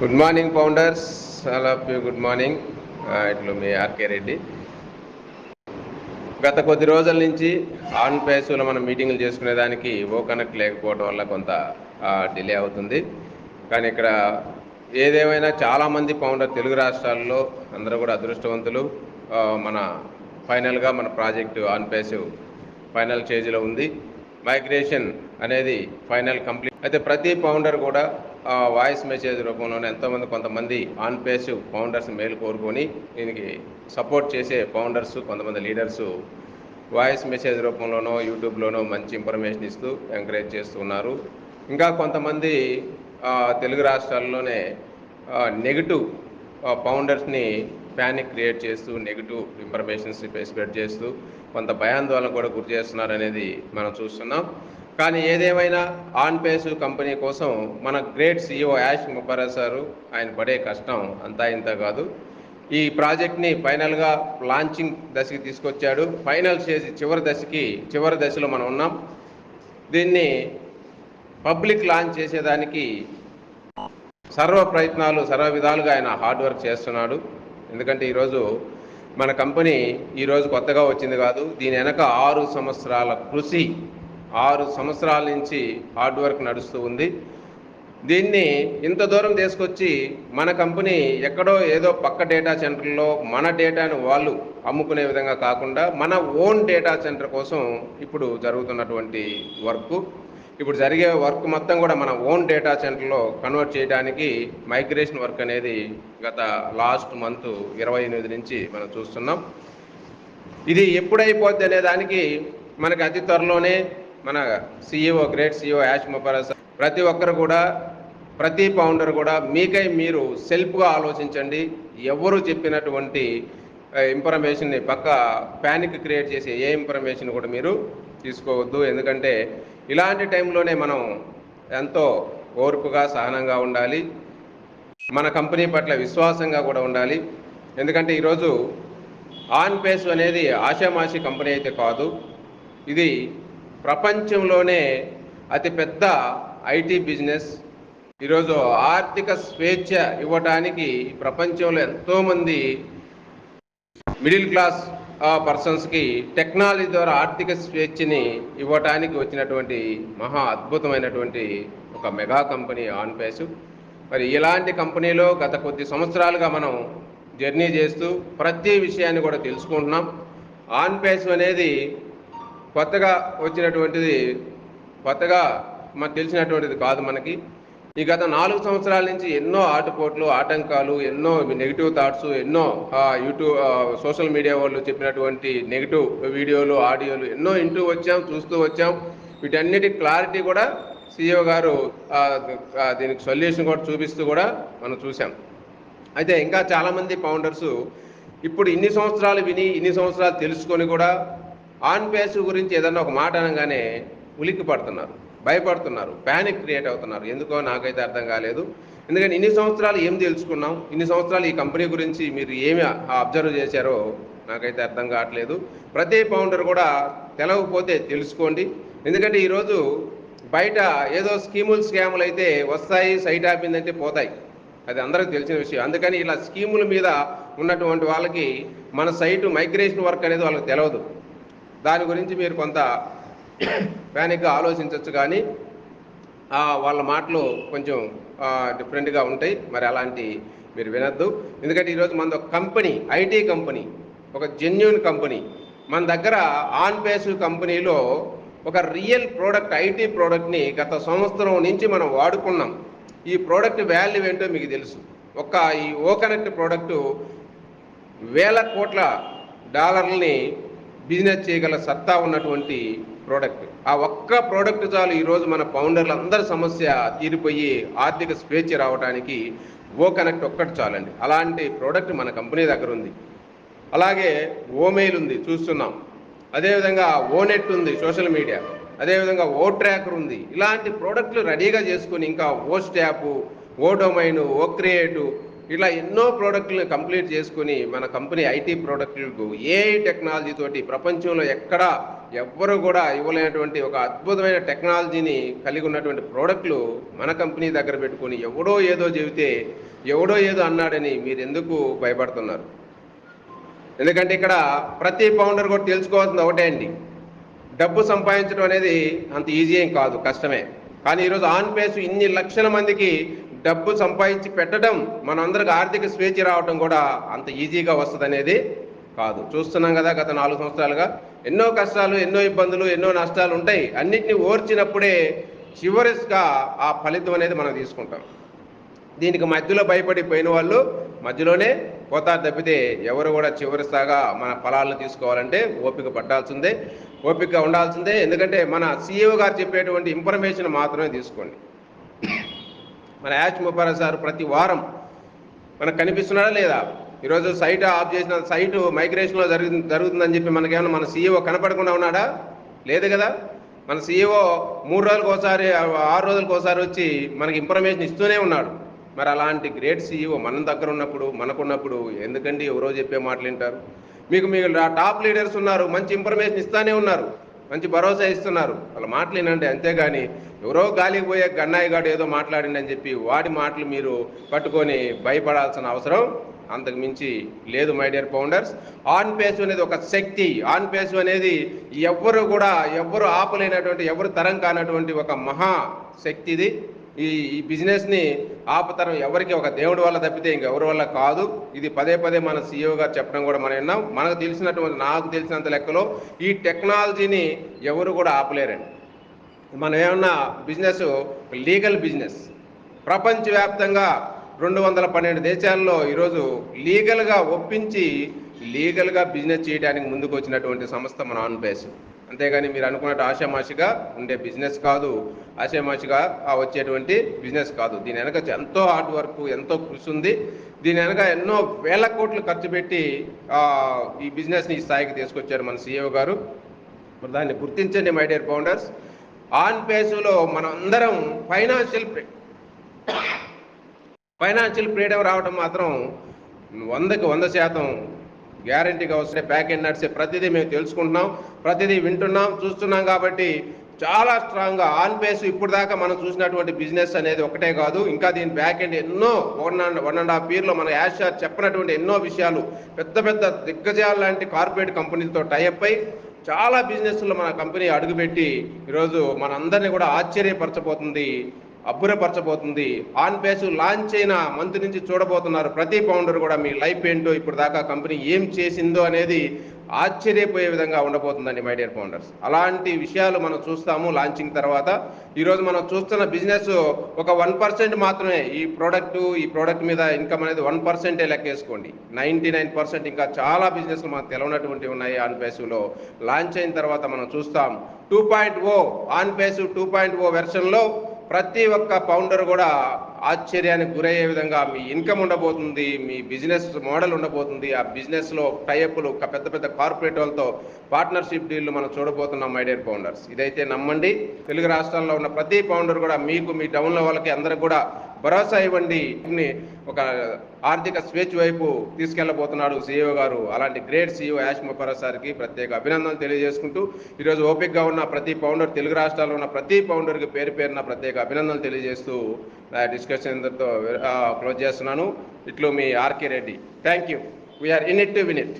Good morning founders, all of you good morning. ఇట్లు మీ RK Reddy. గత కొద్ది రోజుల నుంచి ఆన్ పేసులో మనం మీటింగ్లు చేసుకునేదానికి ఓ కనెక్ట్ లేకపోవడం వల్ల కొంత డిలే అవుతుంది. కానీ ఇక్కడ ఏదేమైనా చాలామంది ఫౌండర్ తెలుగు రాష్ట్రాల్లో అందరూ కూడా అదృష్టవంతులు. మన ఫైనల్గా మన ప్రాజెక్టు ఆన్ పేసు ఫైనల్ స్టేజ్లో ఉంది. మైగ్రేషన్ అనేది ఫైనల్ కంప్లీట్ అయితే ప్రతి ఫౌండర్ కూడా వాయిస్ మెసేజ్ రూపంలోనే కొంతమంది ఆన్ పేస్ ఫౌండర్స్ మేలు కోరుకొని దీనికి సపోర్ట్ చేసే ఫౌండర్స్, కొంతమంది లీడర్సు వాయిస్ మెసేజ్ రూపంలోనో యూట్యూబ్లోనో మంచి ఇన్ఫర్మేషన్ ఇస్తూ ఎంకరేజ్ చేస్తూ ఉన్నారు. ఇంకా కొంతమంది తెలుగు రాష్ట్రాల్లోనే నెగిటివ్ ఫౌండర్స్ని ప్యానిక్ క్రియేట్ చేస్తూ నెగిటివ్ ఇన్ఫర్మేషన్స్ స్ప్రెడ్ చేస్తూ కొంత భయాందోళన కూడా గురి చేస్తున్నారు అనేది మనం చూస్తున్నాం. కానీ ఏదేమైనా ఆన్ పేస్ కంపెనీ కోసం మన great CEO Ash Mubarak sir ఆయన పడే కష్టం అంతా ఇంత కాదు. ఈ ప్రాజెక్ట్ని ఫైనల్గా లాంచింగ్ దశకి తీసుకొచ్చాడు. ఫైనల్ స్టేజ్ చివరి దశలో మనం ఉన్నాం. దీన్ని పబ్లిక్ లాంచ్ చేసేదానికి సర్వ విధాలుగా ఆయన హార్డ్ వర్క్ చేస్తున్నాడు. ఎందుకంటే ఈరోజు మన కంపెనీ ఈరోజు కొత్తగా వచ్చింది కాదు. దీని వెనక 6 సంవత్సరాల కృషి, 6 సంవత్సరాల నుంచి హార్డ్ వర్క్ నడుస్తూ ఉంది. దీన్ని ఇంత దూరం తీసుకొచ్చి మన కంపెనీ ఎక్కడో ఏదో పక్క డేటా సెంటర్లో మన డేటాను వాళ్ళు అమ్ముకునే విధంగా కాకుండా మన ఓన్ డేటా సెంటర్ కోసం ఇప్పుడు జరుగుతున్నటువంటి వర్క్, ఇప్పుడు జరిగే వర్క్ మొత్తం కూడా మన ఓన్ డేటా సెంటర్లో కన్వర్ట్ చేయడానికి మైగ్రేషన్ వర్క్ అనేది గత లాస్ట్ మంత్ 28 నుంచి మనం చూస్తున్నాం. ఇది ఎప్పుడైపోద్ది అనే దానికి మనకి అతి త్వరలోనే మన గ్రేట్ CEO యాష్ ముబారక్ ప్రతి ఒక్కరు కూడా, ప్రతి ఫౌండర్ కూడా మీకై మీరు సెల్ఫ్గా ఆలోచించండి. ఎవరు చెప్పినటువంటి ఇన్ఫర్మేషన్ని ప్యానిక్ క్రియేట్ చేసే ఏ ఇన్ఫర్మేషన్ కూడా మీరు తీసుకోవద్దు. ఎందుకంటే ఇలాంటి టైంలోనే మనం ఎంతో ఓర్పుగా, సహనంగా ఉండాలి. మన కంపెనీ పట్ల విశ్వాసంగా కూడా ఉండాలి. ఎందుకంటే ఈరోజు ఆన్ పేస్ అనేది ఆషామాషి కంపెనీ అయితే కాదు. ఇది ప్రపంచంలోనే అతిపెద్ద ఐటీ బిజినెస్. ఈరోజు ఆర్థిక స్వేచ్ఛ ఇవ్వటానికి ప్రపంచంలో ఎంతోమంది మిడిల్ క్లాస్ పర్సన్స్కి టెక్నాలజీ ద్వారా ఆర్థిక స్వేచ్ఛని ఇవ్వటానికి వచ్చినటువంటి మహా అద్భుతమైనటువంటి ఒక మెగా కంపెనీ ఆన్ పేస్. మరి ఇలాంటి కంపెనీలో గత కొద్ది సంవత్సరాలుగా మనం జర్నీ చేస్తూ ప్రతి విషయాన్ని కూడా తెలుసుకుంటున్నాం. ఆన్ పేస్ అనేది కొత్తగా మనకు తెలిసినటువంటిది కాదు. మనకి ఈ గత 4 సంవత్సరాల నుంచి ఎన్నో ఆటుపోట్లు, ఆటంకాలు, ఎన్నో నెగిటివ్ థాట్స్, ఎన్నో యూట్యూబ్ సోషల్ మీడియా వాళ్ళు చెప్పినటువంటి నెగిటివ్ వీడియోలు, ఆడియోలు ఎన్నో చూస్తూ వచ్చాం. వీటన్నిటి క్లారిటీ కూడా CEO గారు దీనికి సొల్యూషన్ కూడా చూపిస్తూ కూడా మనం చూసాం. అయితే ఇంకా చాలామంది ఫౌండర్స్ ఇప్పుడు ఇన్ని సంవత్సరాలు విని, ఇన్ని సంవత్సరాలు తెలుసుకొని కూడా ఆన్ పేస్ గురించి ఏదన్నా ఒక మాట అనగానే ఉలిక్కి పడుతున్నారు, భయపడుతున్నారు, ప్యానిక్ క్రియేట్ అవుతున్నారు. ఎందుకో నాకైతే అర్థం కాలేదు. ఎందుకంటే ఇన్ని సంవత్సరాలు ఏం తెలుసుకున్నాం, ఇన్ని సంవత్సరాలు ఈ కంపెనీ గురించి మీరు ఏమి అబ్జర్వ్ చేశారో నాకైతే అర్థం కావట్లేదు. ప్రతి ఫౌండర్ కూడా తెలవకపోతే తెలుసుకోండి. ఎందుకంటే ఈరోజు బయట ఏదో స్కాములు అయితే వస్తాయి, సైట్ ఆపిందంటే పోతాయి, అది అందరికీ తెలిసిన విషయం. అందుకని ఇలా స్కీముల మీద ఉన్నటువంటి వాళ్ళకి మన సైటు మైగ్రేషన్ వర్క్ అనేది వాళ్ళకి తెలియదు. దాని గురించి మీరు కొంత ప్యానిక్గా ఆలోచించవచ్చు. కానీ వాళ్ళ మాటలు కొంచెం డిఫరెంట్గా ఉంటాయి. మరి అలాంటి మీరు వినద్దు. ఎందుకంటే ఈరోజు మన కంపెనీ, ఐటీ కంపెనీ, ఒక జెన్యూన్ కంపెనీ. మన దగ్గర ఆన్ పేస్ కంపెనీలో ఒక రియల్ ప్రోడక్ట్, ఐటీ ప్రోడక్ట్ని గత సంవత్సరం నుంచి మనం వాడుకున్నాం. ఈ ప్రోడక్ట్ వాల్యూ ఏంటో మీకు తెలుసు. ఈ ఓకనెక్ట్ ప్రోడక్టు వేల కోట్ల డాలర్లని బిజినెస్ చేయగల సత్తా ఉన్నటువంటి ప్రోడక్ట్. ఆ ఒక్క ప్రోడక్ట్ చాలు ఈరోజు మన ఫౌండర్లు అందరి సమస్య తీరిపోయి ఆర్థిక స్వేచ్ఛ రావడానికి ఓకనెక్ట్ ఒక్కటి చాలండి. అలాంటి ప్రోడక్ట్ మన కంపెనీ దగ్గర ఉంది. అలాగే ఓమెయిల్ ఉంది, చూస్తున్నాం. అదేవిధంగా ఓనెట్ ఉంది, సోషల్ మీడియా. అదేవిధంగా ఓ ట్రాకర్ ఉంది. ఇలాంటి ప్రోడక్ట్లు రెడీగా చేసుకుని ఇంకా ఓ స్టాప్, ఓ డొమైన్, ఓ క్రియేటు, ఇలా ఎన్నో ప్రోడక్ట్లను కంప్లీట్ చేసుకుని మన కంపెనీ ఐటీ ప్రోడక్ట్లకు ఏఐ టెక్నాలజీ తోటి ప్రపంచంలో ఎవ్వరు కూడా ఇవ్వలేనటువంటి ఒక అద్భుతమైన టెక్నాలజీని కలిగి ఉన్నటువంటి ప్రోడక్ట్లు మన కంపెనీ దగ్గర పెట్టుకొని ఎవడో ఏదో చెబితే ఎవడో ఏదో అన్నాడని మీరు ఎందుకు భయపడుతున్నారు? ఎందుకంటే ఇక్కడ ప్రతి ఫౌండర్ కూడా తెలుసుకోవాల్సింది ఒకటే అండి, డబ్బు సంపాదించడం అనేది అంత ఈజీ ఏం కాదు, కష్టమే. కానీ ఈరోజు ఆన్ పేస్ ఇన్ని లక్షల మందికి డబ్బు సంపాదించి పెట్టడం, మనందరికి ఆర్థిక స్వేచ్ఛ రావడం కూడా అంత ఈజీగా వస్తుంది అనేది కాదు. చూస్తున్నాం కదా, గత 4 సంవత్సరాలుగా ఎన్నో కష్టాలు, ఎన్నో ఇబ్బందులు, ఎన్నో నష్టాలు ఉంటాయి. అన్నిటినీ ఓర్చినప్పుడే చివరిగా ఆ ఫలితం అనేది మనం తీసుకుంటాం. దీనికి మధ్యలో భయపడిపోయిన వాళ్ళు మధ్యలోనే పోతారు తప్పితే ఎవరు కూడా చివరిసాగా మన ఫలాలను తీసుకోవాలంటే ఓపిక పట్టాల్సిందే, ఓపిక ఉండాల్సిందే. ఎందుకంటే మన CEO గారు చెప్పేటువంటి ఇన్ఫర్మేషన్ మాత్రమే తీసుకోండి. మన యాష్ ముబారక్ సార్ ప్రతి వారం మనకు కనిపిస్తున్నాడా లేదా? ఈరోజు సైట్ ఆఫ్ చేసిన సైటు మైగ్రేషన్లో జరుగుతుందని చెప్పి మనకేమన్నా మన CEO కనపడకుండా ఉన్నాడా? లేదు కదా. మన CEO 3 రోజులకు ఒకసారి, 6 రోజులకు ఒకసారి వచ్చి మనకి ఇన్ఫర్మేషన్ ఇస్తూనే ఉన్నాడు. మరి అలాంటి గ్రేట్ CEO మన దగ్గర ఉన్నప్పుడు, మనకున్నప్పుడు ఎందుకండి ఎవరో చెప్పే మాటలు వింటారు? మీకు టాప్ లీడర్స్ ఉన్నారు, మంచి ఇన్ఫర్మేషన్ ఇస్తూనే ఉన్నారు, మంచి భరోసా ఇస్తున్నారు, వాళ్ళ మాటలు వినండి. అంతేగాని ఎవరో గాలికి పోయే గన్నాయి గాడు ఏదో మాట్లాడిండి అని చెప్పి వాడి మాటలు మీరు పట్టుకొని భయపడాల్సిన అవసరం అంతకు మించి లేదు. My dear founders, on pace అనేది ఒక శక్తి. ఆన్ పేస్ అనేది ఎవ్వరు ఆపలేనటువంటి, ఎవరు తరం కానటువంటి ఒక మహా శక్తి ఇది. ఈ బిజినెస్ని ఆపతరం ఎవరికి ఒక దేవుడి వల్ల తప్పితే ఇంకెవరి వల్ల కాదు. ఇది పదే పదే మన CEO గారు చెప్పడం కూడా మనం విన్నాం. నాకు తెలిసినంత లెక్కలో ఈ టెక్నాలజీని ఎవరు కూడా ఆపలేరండి. మనం ఏమన్నా బిజినెస్ లీగల్ బిజినెస్, ప్రపంచవ్యాప్తంగా 212 దేశాల్లో ఈరోజు లీగల్గా ఒప్పించి లీగల్గా బిజినెస్ చేయడానికి ముందుకు వచ్చినటువంటి సంస్థ మన ఆన్ పేస్. అంతేగాని మీరు అనుకున్నట్టు ఆషామాషిగా ఉండే బిజినెస్ కాదు, ఆషామాషిగా వచ్చేటువంటి బిజినెస్ కాదు. దీని వెనక ఎంతో హార్డ్ వర్క్, ఎంతో కృషి ఉంది. దీని వెనక ఎన్నో వేల కోట్లు ఖర్చు పెట్టి ఈ బిజినెస్ని ఈ స్థాయికి తీసుకొచ్చారు మన CEO గారు. దాన్ని గుర్తించండి మై డియర్ ఫౌండర్స్. ఆన్ పేస్లో మనం అందరం ఫైనాన్షియల్ ఫ్రీడమ్ రావడం మాత్రం 100కి 100% గ్యారంటీగా వస్తే బ్యాక్ ఎండ్ నడిచే ప్రతిదీ మేము తెలుసుకుంటున్నాం, ప్రతిదీ వింటున్నాం, చూస్తున్నాం. కాబట్టి చాలా స్ట్రాంగ్గా ఆన్ పేస్ ఇప్పుడు దాకా మనం చూసినటువంటి బిజినెస్ అనేది ఒకటే కాదు, ఇంకా దీని బ్యాక్ ఎండ్ ఎన్నో 1.5 yearలో మన యాష్ సార్ చెప్పినటువంటి ఎన్నో విషయాలు, పెద్ద పెద్ద దిగ్గజాల లాంటి కార్పొరేట్ కంపెనీలతో టైఅప్ అయి చాలా బిజినెస్లో మన కంపెనీ అడుగుపెట్టి ఈరోజు మనందరినీ కూడా ఆశ్చర్యపరచబోతుంది, అబ్బురపరచబోతుంది. ఆన్ పేస్ లాంచ్ అయిన మంత్ నుంచి చూడబోతున్నారు ప్రతి ఫౌండర్ కూడా మీ లైఫ్ ఏంటో, ఇప్పుడు దాకా కంపెనీ ఏం చేసిందో అనేది ఆశ్చర్యపోయే విధంగా ఉండబోతుందండి మై డియర్ ఫౌండర్స్. అలాంటి విషయాలు మనం చూస్తాము లాంచింగ్ తర్వాత. ఈరోజు మనం చూస్తున్న బిజినెస్ ఒక 1% మాత్రమే. ఈ ప్రోడక్ట్ మీద ఇన్కమ్ అనేది 1% లెక్కేసుకోండి. 99% ఇంకా చాలా బిజినెస్లు మనకు తెలవనటువంటివి ఉన్నాయి ఆన్ పేస్లో. లాంచ్ అయిన తర్వాత మనం చూస్తాం 2.0 ఆన్ పేస్ 2.0 వెర్షన్లో ప్రతి ఒక్క ఫౌండర్ కూడా ఆశ్చర్యానికి గురయ్యే విధంగా మీ ఇన్కమ్ ఉండబోతుంది, మీ బిజినెస్ మోడల్ ఉండబోతుంది. ఆ బిజినెస్లో టైఅప్లు పెద్ద పెద్ద కార్పొరేట్ వాళ్ళతో పార్ట్నర్షిప్ డీల్లు మనం చూడబోతున్నాం మై డియర్ ఫౌండర్స్. ఇదైతే నమ్మండి. తెలుగు రాష్ట్రాల్లో ఉన్న ప్రతి ఫౌండర్ కూడా మీకు, మీ టౌన్లో వాళ్ళకి అందరికి కూడా భరోసా ఇవ్వండి. ఒక ఆర్థిక స్వేచ్ఛ వైపు తీసుకెళ్లబోతున్నాడు CEO గారు. అలాంటి గ్రేట్ CEO యాష్ ముబారక్ సార్కి ప్రత్యేక అభినందనలు తెలియజేసుకుంటూ, ఈరోజు ఓపికగా ఉన్న ప్రతి ఫౌండర్, తెలుగు రాష్ట్రాల్లో ఉన్న ప్రతి ఫౌండర్కి పేరు పేరున ప్రత్యేక అభినందనలు తెలియజేస్తూ డిస్కషన్ క్లోజ్ చేస్తున్నాను. ఇట్లు మీ RK Reddy. Thank you. We're in it to win it.